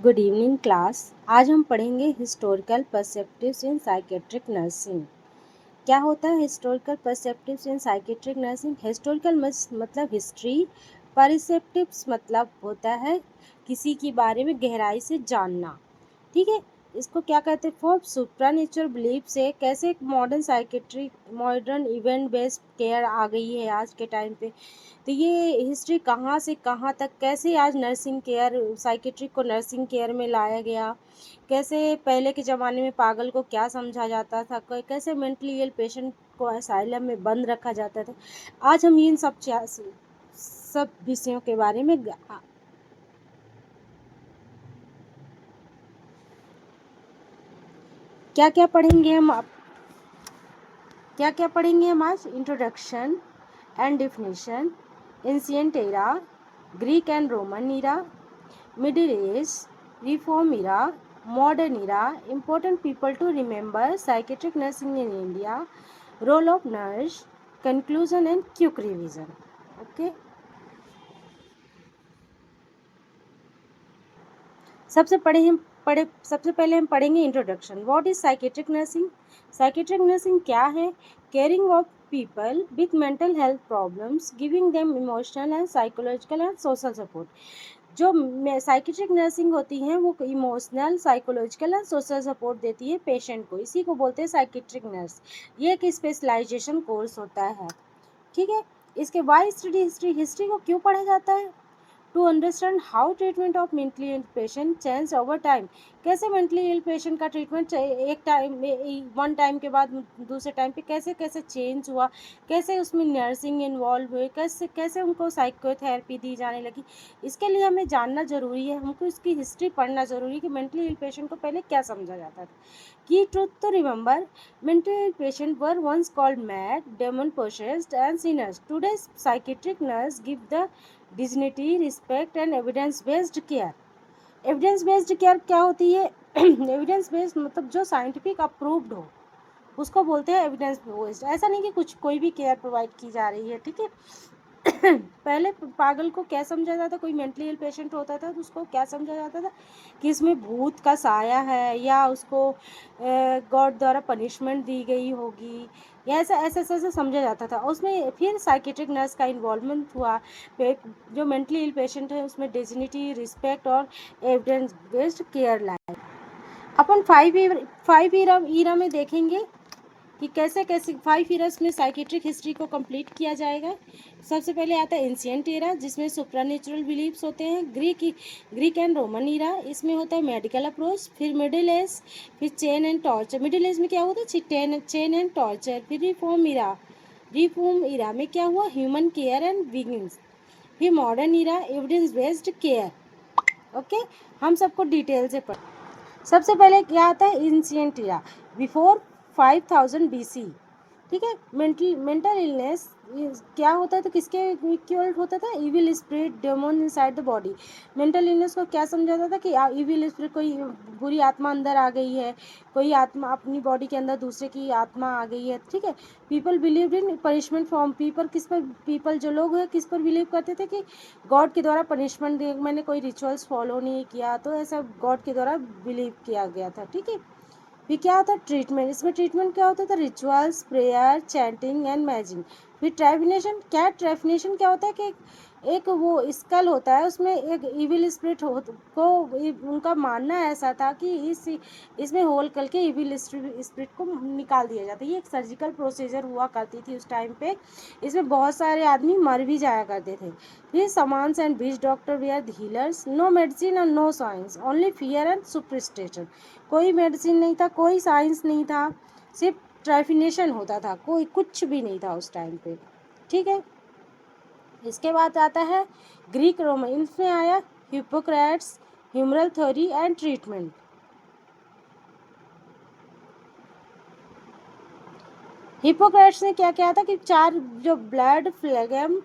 Good evening class. आज हम पढ़ेंगे हिस्टोरिकल पर्सपेक्टिव्स इन साइकेट्रिक नर्सिंग। क्या होता है हिस्टोरिकल पर्सपेक्टिव्स इन साइकेट्रिक नर्सिंग? हिस्टोरिकल मतलब हिस्ट्री, परसेप्टिव्स मतलब होता है किसी के बारे में गहराई से जानना। ठीक है, इसको क्या कहते हैं? फॉर सुप्रानेचुरल बिलीफ से कैसे मॉडर्न इवेंट बेस्ड केयर आ गई है आज के टाइम पे। तो ये हिस्ट्री कहाँ से कहाँ तक, कैसे आज नर्सिंग केयर, साइकेट्रिक को नर्सिंग केयर में लाया गया, कैसे पहले के ज़माने में पागल को क्या समझा जाता था, कैसे मेंटली इल पेशेंट को असाइलम में बंद रखा जाता था। आज हम इन सब विषयों के बारे में क्या क्या पढ़ेंगे हम आज? Introduction and definition, ancient era, Greek and Roman era, middle age, reform era, modern era, important people to remember, psychiatric nursing in India, role of nurse, conclusion and quick revision. Okay. सबसे पहले हम पढ़ेंगे introduction. What is psychiatric nursing? Psychiatric nursing क्या है? Caring of people with mental health problems, giving them emotional and psychological and social support. जो psychiatric nursing होती हैं वो emotional, psychological and social support देती है पेशेंट को, इसी को बोलते हैं साइकेट्रिक नर्स। ये एक स्पेशलाइजेशन कोर्स होता है। ठीक है, इसके वाई स्टडी हिस्ट्री को क्यों पढ़ा जाता है? To understand how treatment of mentally ill patient change over time. कैसे मेंटली इल पेशेंट का ट्रीटमेंट एक टाइम में, वन टाइम के बाद दूसरे टाइम पे कैसे कैसे चेंज हुआ, कैसे उसमें नर्सिंग इन्वॉल्व हुए, कैसे कैसे उनको साइकोथेरेपी दी जाने लगी। इसके लिए हमें जानना ज़रूरी है, हमको इसकी हिस्ट्री पढ़ना ज़रूरी है कि मेंटली इल पेशेंट को पहले क्या समझा जाता था। Key truth to remember: mental ill patients were once called mad, demon possessed, and sinners. Today's psychiatric nurse give the dignity, respect, and evidence-based care. Evidence-based care क्या होती है? Evidence-based मतलब जो साइंटिफिक अप्रूव्ड हो, उसको बोलते हैं एविडेंस बेस्ड। ऐसा नहीं कि कुछ कोई भी केयर प्रोवाइड की जा रही है। ठीक है, पहले पागल को क्या समझा जाता था? कोई मेंटली इल पेशेंट होता था तो उसको क्या समझा जाता था कि इसमें भूत का साया है, या उसको गॉड द्वारा पनिशमेंट दी गई होगी, या ऐसा ऐसा ऐसा समझा जाता था। उसमें फिर साइकेट्रिक नर्स का इन्वॉल्वमेंट हुआ। जो मेंटली इल पेशेंट है उसमें डिग्निटी, रिस्पेक्ट और एविडेंस बेस्ड केयर लाए। अपन फाइव ईरा में देखेंगे कि कैसे कैसे 5 ईयर्स में साइकेट्रिक हिस्ट्री को कंप्लीट किया जाएगा। सबसे पहले आता है एंशिएंट ईरा, जिसमें सुप्रानेचुरल बिलीफ्स होते हैं। ग्रीक एंड रोमन ईरा, इसमें होता है मेडिकल अप्रोच। फिर मिडिल एज, फिर chain and torture. Middle age में क्या होता है? Chain and torture. फिर रिफॉर्म ईरा में क्या हुआ? Human care and begins. फिर modern era, evidence based care. Okay, हम सबको डिटेल से पढ़। सबसे पहले क्या आता है? Ancient era, before 5000 BC। ठीक है, मेंटल इलनेस क्या होता था? किसके इक्वल होता था? Evil spirit, demon inside the body. Mental illness को क्या समझा जाता था कि इविल स्पिरिट, कोई बुरी आत्मा अंदर आ गई है, कोई आत्मा अपनी बॉडी के अंदर दूसरे की आत्मा आ गई है। ठीक है, people believe in punishment from people जो लोग हैं किस पर बिलीव करते थे कि गॉड के द्वारा पनिशमेंट दे, मैंने कोई रिचुअल्स फॉलो नहीं किया तो ऐसा गॉड के द्वारा बिलीव किया गया था। ठीक है, फिर क्या होता है? ट्रीटमेंट। इसमें ट्रीटमेंट क्या होता था? Rituals, prayer, chanting and magic. फिर ट्रेफिनेशन क्या होता है कि एक वो स्कल होता है, उसमें एक इविल स्पिरिट को उनका मानना ऐसा था कि इसमें होल करके इविल स्पिरिट को निकाल दिया जाता है। ये एक सर्जिकल प्रोसीजर हुआ करती थी उस टाइम पे। इसमें बहुत सारे आदमी मर भी जाया करते थे। फिर shamans and witch doctor we are healers, no medicine and no science, only fear and superstition. कोई मेडिसिन नहीं था, कोई साइंस नहीं था, सिर्फ ट्रेफिनेशन होता था, कोई कुछ भी नहीं था उस टाइम पे। ठीक है, इसके बाद आता है ग्रीक रोमन। इनमें आया Hippocrates, humoral theory and treatment. Hippocrates ने क्या किया था कि 4 जो ब्लड, फ्लेगम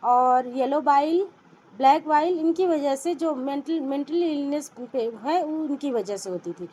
और येलो बाइल, ब्लैक बाइल, इनकी वजह से जो मेंटल इलनेस है उनकी वजह से होती थी।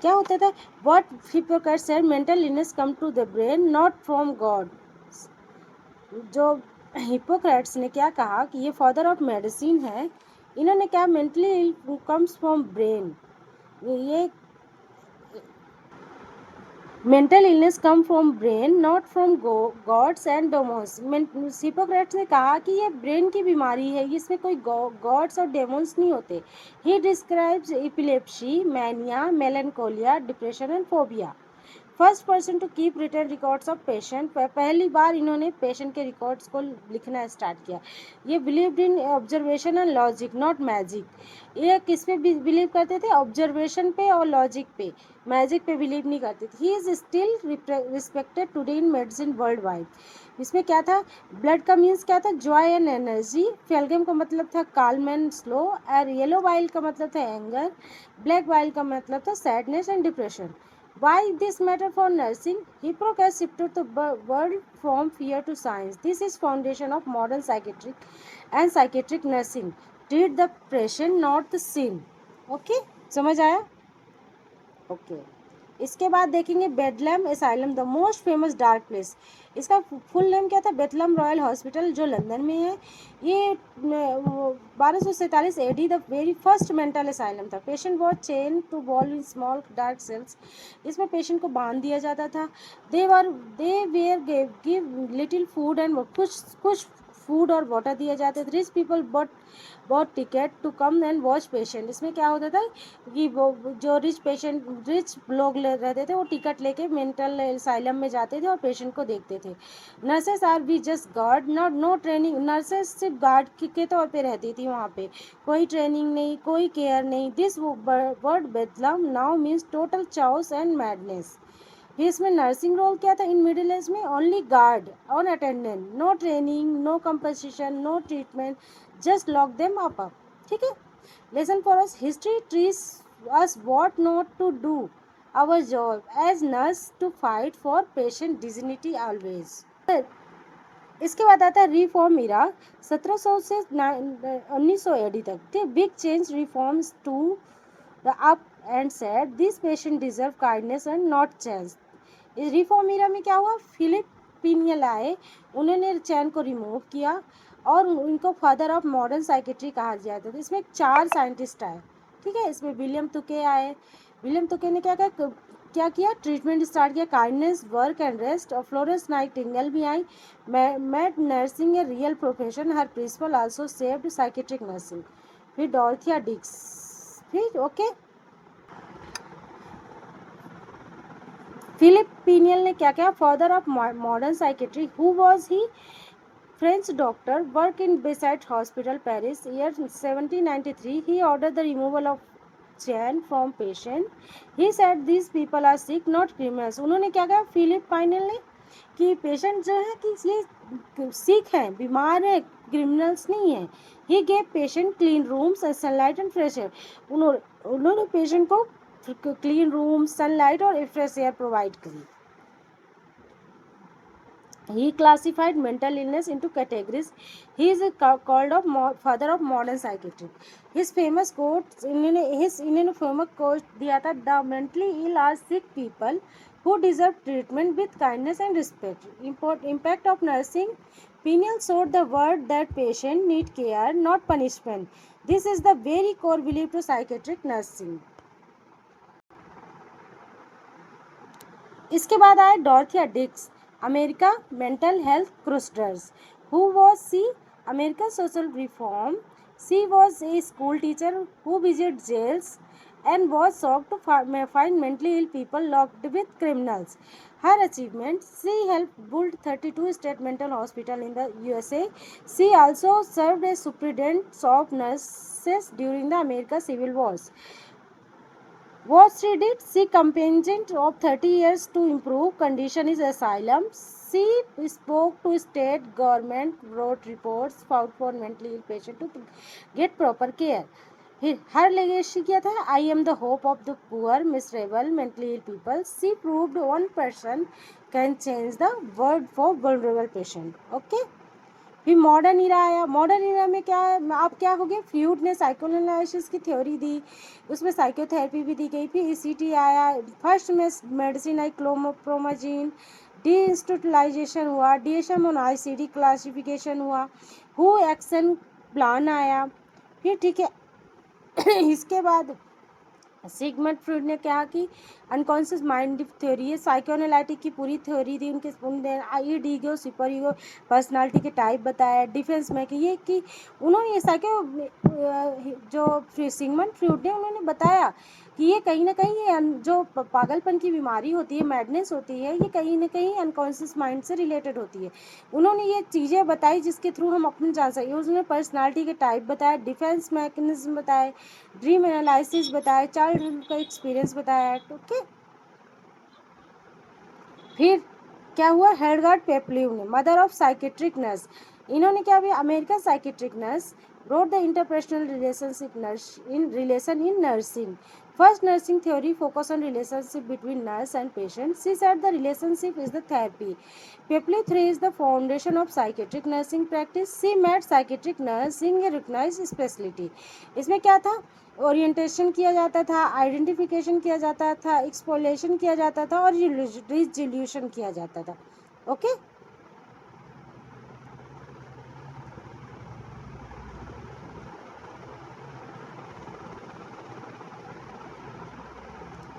क्या होता था? What Hippocrates said, mental illness come to the brain not from God. जो हिप्पोक्रेट्स ने क्या कहा कि ये फादर ऑफ मेडिसिन है, इन्होंने क्या, mentally ill comes from brain, ये mental illness come from brain not from gods and demons. Hippocrates ने कहा कि ये ब्रेन की बीमारी है, इसमें कोई गॉड्स और डेमोन्स नहीं होते। He describes epilepsy, mania, melancholia, depression and phobia. First person to keep written records of patient, पहली बार इन्होंने पेशेंट के रिकॉर्ड्स को लिखना स्टार्ट किया। ये believed in observation and logic not magic. ये किस पे बिलीव करते थे, ऑब्जर्वेशन पे और लॉजिक पे, मैजिक पे बिलीव नहीं करते थे। He is still respected today in medicine world wide. इसमें क्या था, ब्लड का मीन्स क्या था, जॉय एंड एनर्जी। फेल्गम का मतलब था काल्म एंड स्लो, और येलो बाइल का मतलब था एंगर, ब्लैक बाइल का मतलब था sadness and depression. Why this matter for nursing? Hippocrates shifted the world from fear to science. This is foundation of modern psychiatric nursing. Treat the patient, not the sin. Okay? समझ आया? Okay. इसके बाद देखेंगे Bethlem asylum, the most famous dark place. इसका full name क्या था, Bethlem Royal Hospital, जो London में है। ये 1247 AD the very first mental asylum था। Patient was chain to wall in small dark cells. इसमें पेशेंट को बांध दिया जाता था। They were give little food and कुछ फूड और वाटर दिए जाते थे। Rich people bought ticket to come and watch patient. इसमें क्या होता था कि वो जो रिच लोग रहते थे, वो टिकट लेके मेंटल असाइलम में जाते थे और पेशेंट को देखते थे। Nurses R be just guard, not know training. Nurses सिर्फ गार्ड के तौर पे रहती थी वहाँ पे, कोई ट्रेनिंग नहीं, कोई केयर नहीं। This word Bethlem now means total chaos and madness. इसमें नर्सिंग रोल क्या था इन मिडिल एज में, only guard on attendant, no training, no compensation, no treatment, just lock them up. ठीक है। Lesson for us, history teach us what not to do, our job as nurse to fight for patient dignity always. इसके बाद आता है reform इरा, 1700 से 1900 AD तक। ठीक, big change reforms to the up and said this patient deserve kindness and not change. इस reform era में क्या हुआ, फिलिप पिनियल आए, उन्होंने चैन को रिमूव किया और उनको फादर ऑफ मॉडर्न साइकेट्री कहा जाता था। इसमें 4 साइंटिस्ट आए। ठीक है। इसमें विलियम तुके आए। विलियम तुके ने क्या किया, ट्रीटमेंट स्टार्ट किया, काइंडनेस, वर्क एंड रेस्ट। और फ्लोरेंस नाइटिंगेल भी आई, made nursing a real profession, her principle also saved psychiatric nursing. फिर डॉर्थिया डिक्स, फिर ओके। फिलिप पिनियल ने क्या किया, father of modern psychiatry. Who was he, French doctor, worked in Beside Hospital, Paris. Year 1793, he ordered the removal of chain from patient. He said these people are sick, not criminals. उन्होंने क्या कहा Philip pineal ने, कि patient जो है कि ये सिक हैं, बीमार है, क्रिमिनल्स नहीं है। He gave patient clean rooms, sunlight and fresh air. उन्होंने पेशेंट को क्लीन रूम, सनलाइट और फ्रेश एयर प्रोवाइड करी। He classified mental illness into categories. He is called father of modern psychiatry. His famous quote, इन्होंने famous quote दिया था, the mentally ill are sick people who deserve treatment with kindness and respect. Impact of nursing. Pineal showed the world that patient need care, not punishment. This is the very core belief to psychiatric nursing. इसके बाद आए Dorothea Dix, America mental health crusaders. Who was she, American social reform. She was a school teacher who visit jails and was shocked to find mentally ill people locked with criminals. Her achievement, she helped build 32 state mental hospitals in the USA. She also served as superintendent of nurses during the American Civil Wars. What she did, she campaigned of 30 years to improve condition in asylum. She spoke to state government, wrote reports, fought for mentally ill patients to get proper care. Her legacy क्या था, I am the hope of the poor, miserable, mentally ill people. She proved one person can change the world for vulnerable patient. Okay. फिर modern era आया। Modern era में क्या, आप क्या हो गया, फ्यूड ने साइकोएनालिसिस की थ्योरी दी, उसमें साइकोथेरेपी भी दी गई। फिर ईसीटी आया। फर्स्ट में मेडिसिन आई क्लोप्रोमाजीन। डी इंस्टीट्यूलाइजेशन हुआ, डीएसएम ऑन आईसीडी क्लासिफिकेशन हुआ। हु एक्शन प्लान आया। फिर ठीक है इसके बाद सिगमंड फ्रॉइड ने क्या कि अनकॉन्शियस माइंड थ्योरी है, साइकोएनालिटिक की पूरी थ्योरी थी उनने ईड ईगो सुपर ईगो पर्सनालिटी के टाइप बताया, डिफेंस में कि ये कि उन्होंने ये जो सिगमंड फ्रॉइड ने उन्होंने बताया कि ये कहीं ना कहीं ये जो पागलपन की बीमारी होती है, मैडनेस होती है, ये कहीं ना कहीं अनकॉन्शियस माइंड से रिलेटेड होती है। उन्होंने ये चीज़ें बताई जिसके थ्रू हम अपने जान सकें। उन्होंने पर्सनालिटी के टाइप बताया, डिफेंस मैकेनिज्म बताए, ड्रीम एनालिसिस बताया, चाइल्डहुड का एक्सपीरियंस बताया। ओके, फिर क्या हुआ, हेडगार्ड पेपल्यू ने मदर ऑफ साइकेट्रिक नर्स, इन्होंने क्या भी American psychiatric nurse wrote the interpersonal relationship nurse in relation in nursing. First nursing theory focus on relationship between nurse and patient. She said the relationship is the therapy. Pepley 3 is the foundation of psychiatric nursing practice. She made psychiatric nursing a recognized specialty. इसमें क्या था, orientation किया जाता था, identification किया जाता था, एक्सपोलेशन किया जाता था और रिजोल्यूशन किया जाता था। ओके,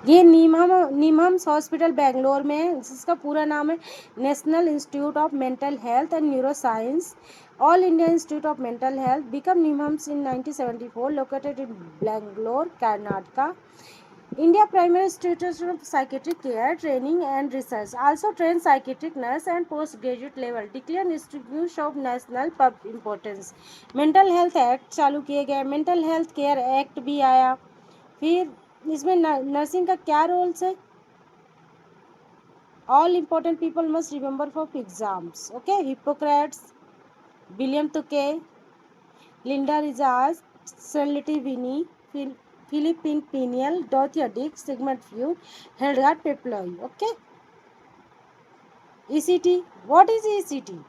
ये निमहम्स हॉस्पिटल बेंगलोर में है, जिसका पूरा नाम है National Institute of Mental Health and neuro science, all India Institute of Mental Health, become NIMHANS in 1974, located in Bangalore, Karnataka. India Primary Institute of Psychiatric Care, Training and Research also trains psychiatric nurse and postgraduate level. Declare institutes of national pub importance. Mental Health Act चालू किए गए, Mental Health Care Act भी आया. फिर इसमें nursing का क्या roles है, all important people must remember for exams. Okay, Hippocrates, William Tuke, Linda रिजाज, सेलिटी विनी, फिलिपिन पिनियल, डॉथिया Dix, Sigmund Freud, Hildegard Peplau. Okay, ECT, what is ECT?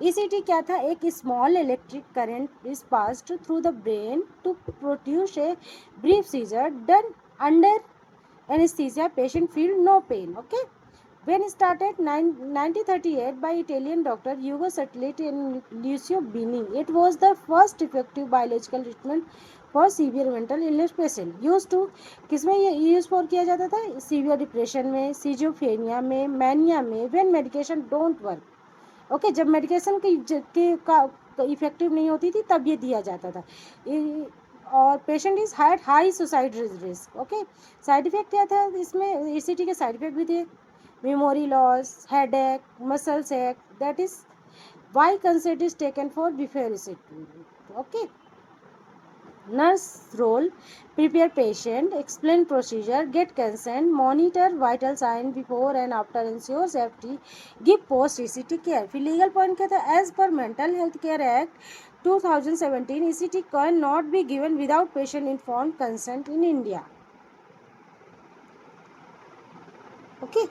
ECT क्या था, एक small electric current is passed through the brain to produce a brief seizure done under anesthesia, patient feel no pain. Okay, when started 1938 by Italian doctor Ugo Satellit and Lucio Bini, it was the first effective biological treatment for severe mental illness patient. used to किसमें ये use for किया जाता था, severe depression में, schizophrenia में, mania में, when medication don't work. Okay, जब medication का इफेक्टिव नहीं होती थी तब ये दिया जाता था. और patient is had high suicide risk. Okay, side effect क्या था इसमें, ईसीटी के साइड इफेक्ट भी थे, memory loss, headache, muscle ache, that is why consent is taken for before ECT. Okay, nurse role, prepare patient, explain procedure, get consent, monitor vital sign before and after, ensure safety, give post ECT care. फिर legal point क्या था, as per mental health care act 2017, ECT can not be given without patient informed consent in India. Okay,